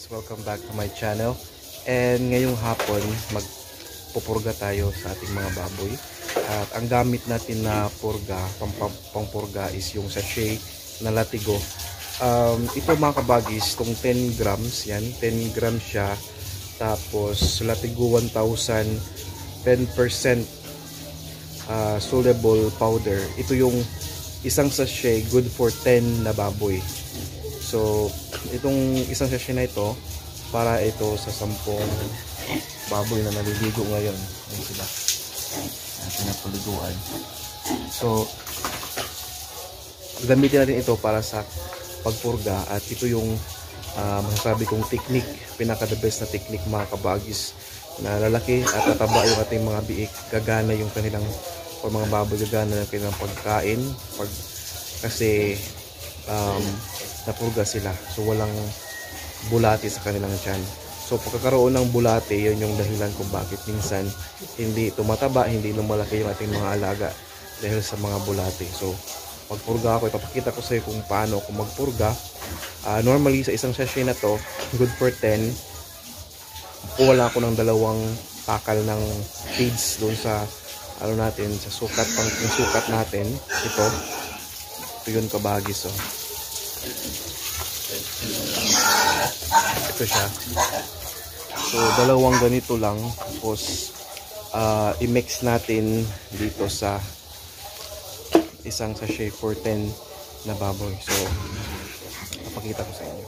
guys, welcome back to my channel. And ngayong hapon magpupurga tayo sa ating mga baboy. At ang gamit natin na purga, pangpurga is yung sachet na latigo. Ito mga kabagis, itong 10 grams, yan, 10 grams siya. Tapos latigo 1,000, 10% soluble powder. Ito yung isang sachet, good for 10 na baboy. So itong isang sachet na ito, para ito sa 10 baboy na naliligo ngayon. Ayan sila, pinapaliguan. So gamitin natin ito para sa pagpurga. At ito yung masasabi kong technique, pinaka the best na technique mga kabagis, na lalaki at tataba yung ating mga biik, gagana yung kanilang, o mga baboy gagana yung kanilang pagkain kasi napurga sila, so walang bulati sa kanilang tiyan. So pagkakaroon ng bulati, yun yung dahilan kung bakit minsan hindi tumataba, hindi lumalaki yung ating mga alaga, dahil sa mga bulati. So pagpurga ako, ipapakita ko sa iyo kung paano ako magpurga. Normally sa isang sachet na to, good for 10, wala ko ng 2 takal ng feeds doon sa ano natin, sa sukat, yung sukat natin. Ito yun kabagis. Ito siya. So 2 ganito lang, tapos i-mix natin dito sa isang sachet for 10 na baboy. So papakita ko sa inyo.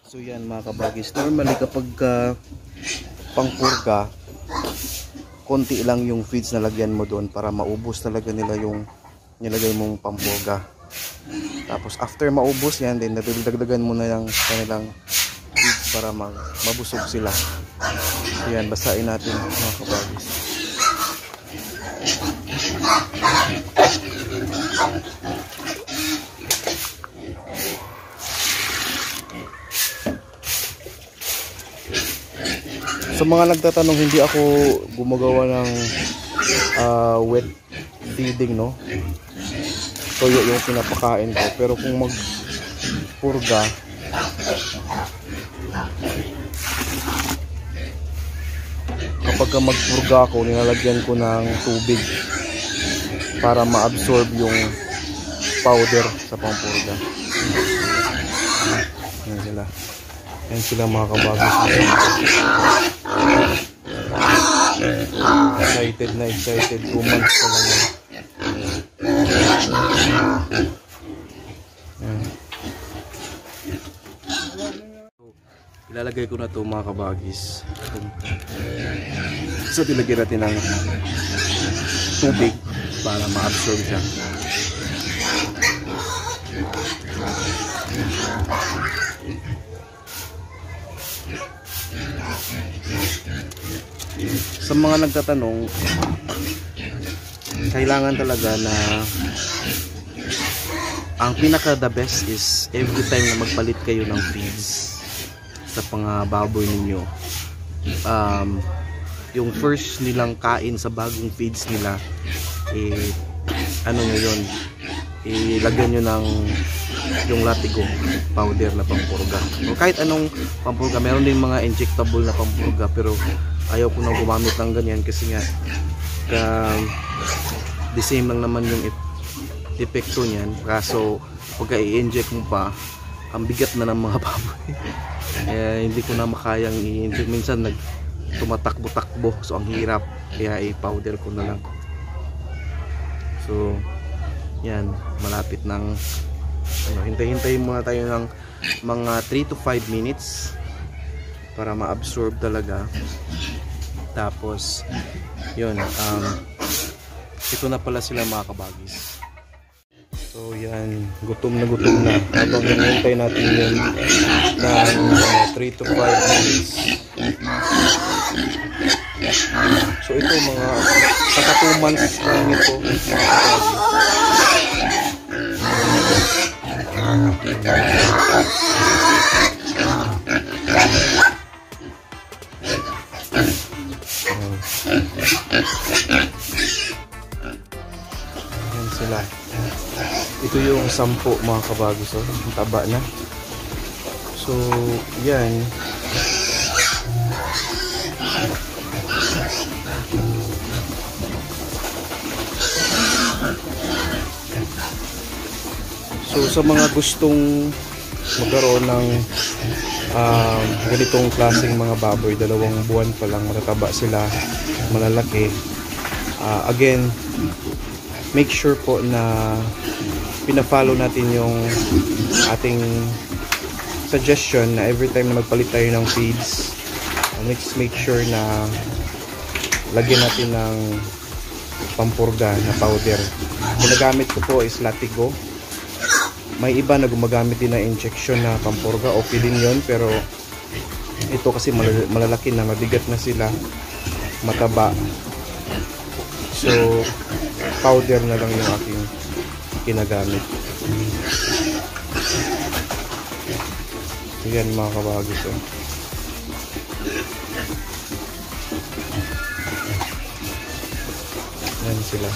So yan mga kabagis, normally kapag pangpurga, konti lang yung feeds na lagyan mo doon para maubos talaga nila yung nilagay mong pampurga. Tapos after maubos yan, then dagdagan mo na yung kanilang feeds para mabusog sila. So yan, basahin natin mga kabagis. Sa mga nagtatanong, hindi ako gumagawa ng wet feeding, no? Toyo yung pinapakain ko. Pero kung magpurga, kapag magpurga ako, nilalagyan ko ng tubig para ma-absorb yung powder sa pampurga. Yan sila. Yan sila mga kabagis. Excited na excited. 2 months pa lang. Ilalagay ko na ito mga kabagis. So tilagyan natin ng tubig para ma-absorb siya. Sa mga nagtatanong, kailangan talaga na ang pinaka the best is every time na magpalit kayo ng feeds sa mga baboy ninyo, yung first nilang kain sa bagong feeds nila, ano nyo yun, ilagyan nyo ng yung latigo powder na pampurga, o kahit anong pampurga. Meron din mga injectable na pampurga, pero ayaw ko nang gumamit ng ganyan kasi nga the same lang naman yung epekto niyan. Kaso pagka i-inject mo pa, ang bigat na ng mga baboy. Hindi ko na makayang i-inject. Minsan tumatakbo-takbo, so ang hirap, kaya i-powder ko na lang. So yan, malapit ng hintay-hintayin muna tayo ng mga 3 to 5 minutes para ma-absorb talaga. Tapos yun, ito na pala sila mga kabagis. So yan, gutom na habang hinihintay natin yun ng 3 to 5 minutes. So ito mga saka 2 months lang ito mga kabagis. Yan sila. Ito yung 10 mga kabagis, oh. Ang taba na. So, yan. So, sa mga gustong magkaroon ng ganitong klaseng mga baboy, 2 buwan pa lang, matataba sila, malalaki. Again, make sure po na pina-follow natin yung ating suggestion na every time na magpalit tayo ng feeds, let's make sure na lagyan natin ng pampurga na powder. Ginagamit ko po is Latigo. May iba na gumagamit din ng injection na pampurga, okay din yun, pero ito kasi malalaki na, mabigat na sila, mataba. So, powder na lang yung aking ginagamit. Yan mga kabagis. Yan sila.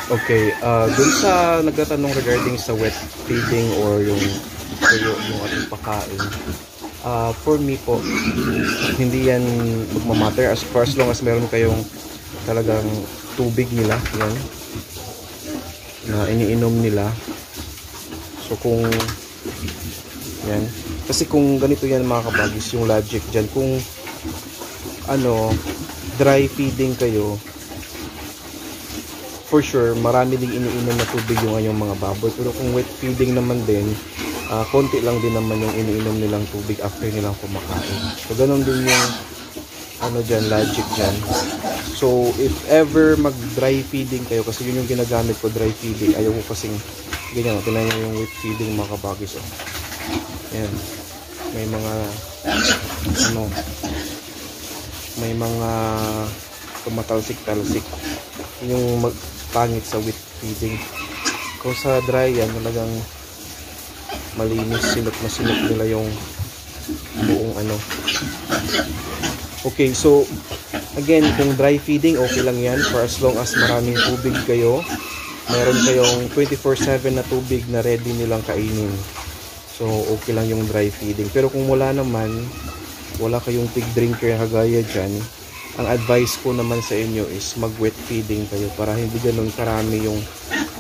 Okay, dun sa nagtatanong regarding sa wet feeding or yung ating pakain, for me po, hindi yan magmamatter as far as long as meron kayong talagang tubig nila, yan, na iniinom nila. So kung yan, kasi kung ganito yan mga kabagis, yung logic dyan, kung dry feeding kayo, for sure, marami ding iniinom na tubig yung anyong mga baboy. Pero kung wet feeding naman din, konti lang din naman yung iniinom nilang tubig after nilang kumakain. So, ganun din yung logic dyan. So, if ever mag-dry feeding kayo, kasi yun yung ginagamit ko, dry feeding. Ayaw ko kasing ganyan. Tinan nyo yung wet feeding mga kabagis. Ayan. May mga may mga tumatalsik-talsik. Yung pangit sa wet feeding. Kung sa dry yan, talagang malinis, sinot na sinot nila yung buong Okay, so again, kung dry feeding, okay lang yan for as long as maraming tubig kayo. Meron kayong 24/7 na tubig na ready nilang kainin. So okay lang yung dry feeding. Pero kung wala naman, wala kayong pig drinker na kagaya dyan, ang advice ko naman sa inyo is mag-wet feeding kayo para hindi ganun karami yung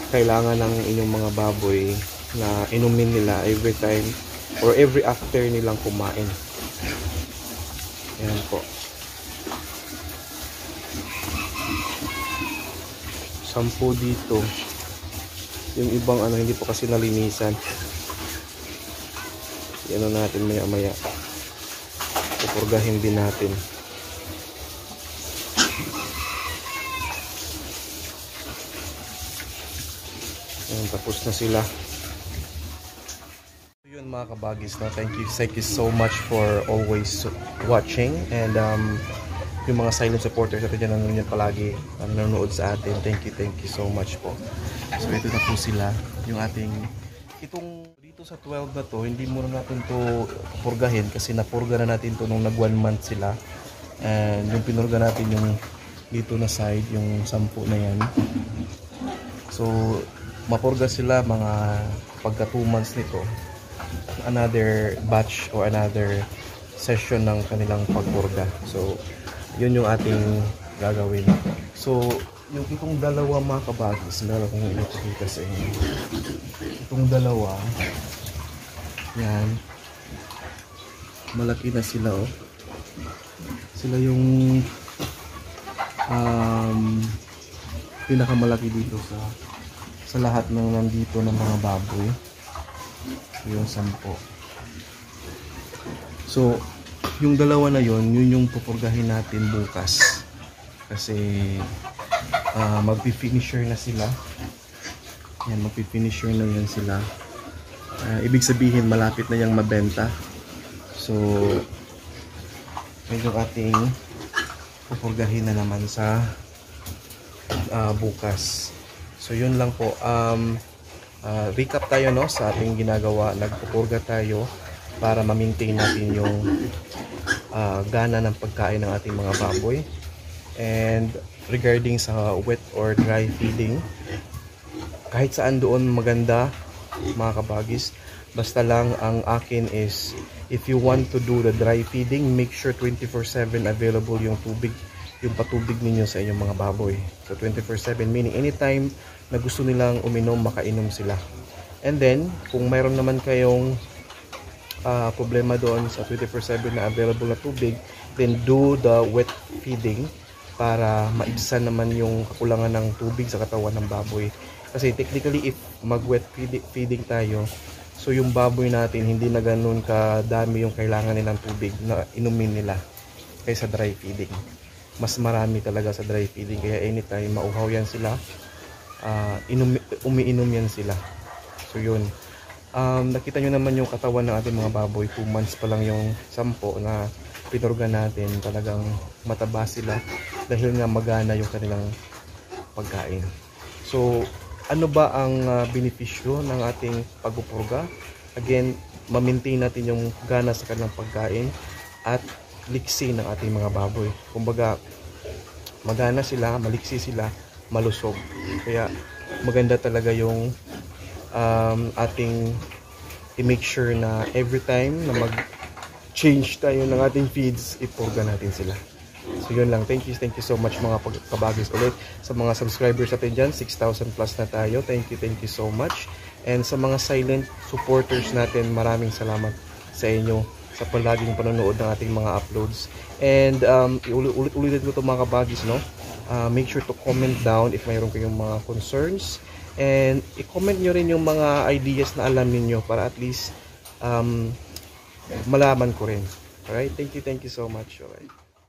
kailangan ng inyong mga baboy na inumin nila every time or every after nilang kumain. Ayan po. 10 dito. Yung ibang hindi pa kasi nalinisan. Yan natin maya-maya. Pupurgahin din natin. Ayan, tapos na sila. Yun mga kabagis, thank you so much for always watching, and yung mga silent supporters natin dyan nanonood palagi, nanonood sa atin, thank you so much po. So ito na po sila, yung ating itong dito sa 12 na to, hindi muna natin to purgahin kasi napurga na natin to nung nag 1 month sila, and yung pinurga natin yung dito na side, yung 10 na yan. So mapurga sila mga pagka 2 months nito, another batch or another session ng kanilang pagpurga. So yun yung ating gagawin. So yung itong dalawa mga kabagis, meron kong ipakita sa inyo. Itong dalawa, yan, malaki na sila sila yung pinakamalaki dito sa lahat ng nandito ng mga baboy. Yung 10. So yung dalawa na yun yung pupurgahin natin bukas kasi magpi-finisher na sila. Yan, magpi-finisher na yan sila. Ibig sabihin malapit na yang mabenta. So Ngayon yung ating pupurgahin na naman sa bukas. So yun lang po. Recap tayo no sa ating ginagawa. Nagpupurga tayo para ma-maintain natin yung gana ng pagkain ng ating mga baboy. And regarding sa wet or dry feeding, kahit saan doon maganda mga kabagis. Basta lang ang akin is, if you want to do the dry feeding, make sure 24/7 available yung tubig, yung patubig ninyo sa inyong mga baboy. So 24/7 meaning anytime na gusto nilang uminom, makainom sila. And then kung mayroon naman kayong problema doon sa 24/7 na available na tubig, then do the wet feeding para maibsan naman yung kakulangan ng tubig sa katawan ng baboy. Kasi technically if mag-wet feeding tayo, so yung baboy natin hindi na ganun kadami yung kailangan nilang tubig na inumin nila kaysa dry feeding. Mas marami talaga sa dry feeding, kaya anytime mauhaw yan sila, umiinom yan sila. So yun, nakita nyo naman yung katawan ng ating mga baboy, 2 months pa lang yung 10 na pinurga natin, talagang mataba sila dahil nga magana yung kanilang pagkain. So ano ba ang benepisyo ng ating pagpupurga? Again, ma-maintain natin yung gana sa kanilang pagkain at liksi ng ating mga baboy. Kumbaga, magana sila, maliksi sila, malusog. Kaya maganda talaga yung ating i-make sure na every time na mag-change tayo ng ating feeds, ipurga natin sila. So yun lang, thank you so much mga kabagis ulit. Sa mga subscribers natin dyan, 6,000 plus na tayo, thank you so much. And sa mga silent supporters natin, maraming salamat sa inyo sa palaging panonood ng ating mga uploads. And ulit-ulitin ko ito mga kabagis, no? Make sure to comment down if mayroon kayong mga concerns, and i-comment nyo rin yung mga ideas na alam niyo para at least malaman ko rin. Alright, thank you so much. Alright.